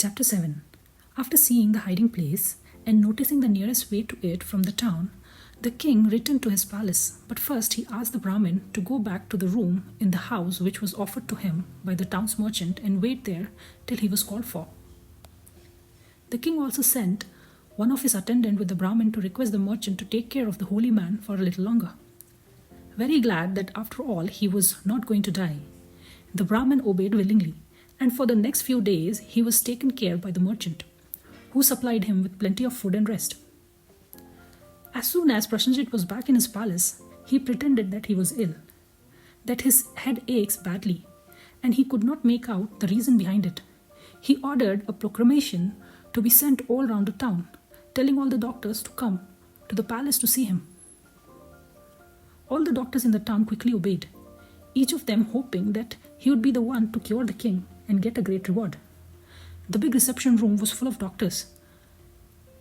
Chapter 7. After seeing the hiding place and noticing the nearest way to it from the town, the king returned to his palace, but first he asked the Brahmin to go back to the room in the house which was offered to him by the town's merchant and wait there till he was called for. The king also sent one of his attendants with the Brahmin to request the merchant to take care of the holy man for a little longer. Very glad that after all he was not going to die, the Brahmin obeyed willingly, and for the next few days he was taken care by the merchant, who supplied him with plenty of food and rest. As soon as Prasenjit was back in his palace, he pretended that he was ill, that his head aches badly, and he could not make out the reason behind it. He ordered a proclamation to be sent all round the town, telling all the doctors to come to the palace to see him. All the doctors in the town quickly obeyed, each of them hoping that he would be the one to cure the king and get a great reward. The big reception room was full of doctors,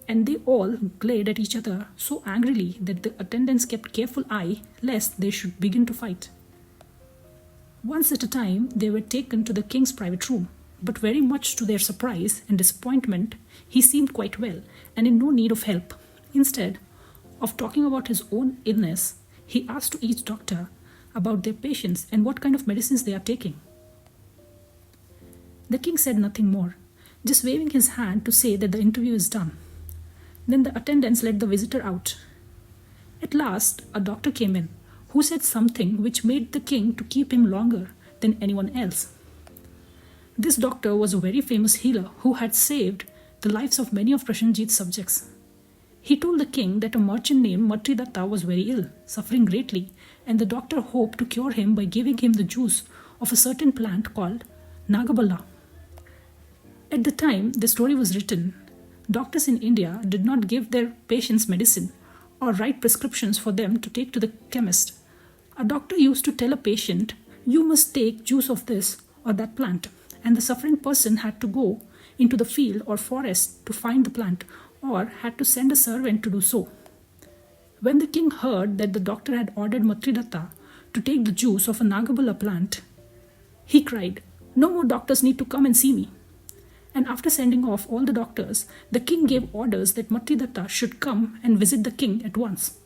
and they all glared at each other so angrily that the attendants kept careful eye lest they should begin to fight. Once at a time, they were taken to the king's private room, but very much to their surprise and disappointment, he seemed quite well and in no need of help. Instead of talking about his own illness, he asked to each doctor about their patients and what kind of medicines they are taking. The king said nothing more, just waving his hand to say that the interview is done. Then the attendants let the visitor out. At last, a doctor came in, who said something which made the king to keep him longer than anyone else. This doctor was a very famous healer who had saved the lives of many of Prasenjit's subjects. He told the king that a merchant named Matridatta was very ill, suffering greatly, and the doctor hoped to cure him by giving him the juice of a certain plant called Nagabala. At the time the story was written, doctors in India did not give their patients medicine or write prescriptions for them to take to the chemist. A doctor used to tell a patient, "You must take juice of this or that plant," and the suffering person had to go into the field or forest to find the plant or had to send a servant to do so. When the king heard that the doctor had ordered Matridatta to take the juice of a Nagabala plant, he cried, "No more doctors need to come and see me." And after sending off all the doctors, the king gave orders that Matridatta should come and visit the king at once.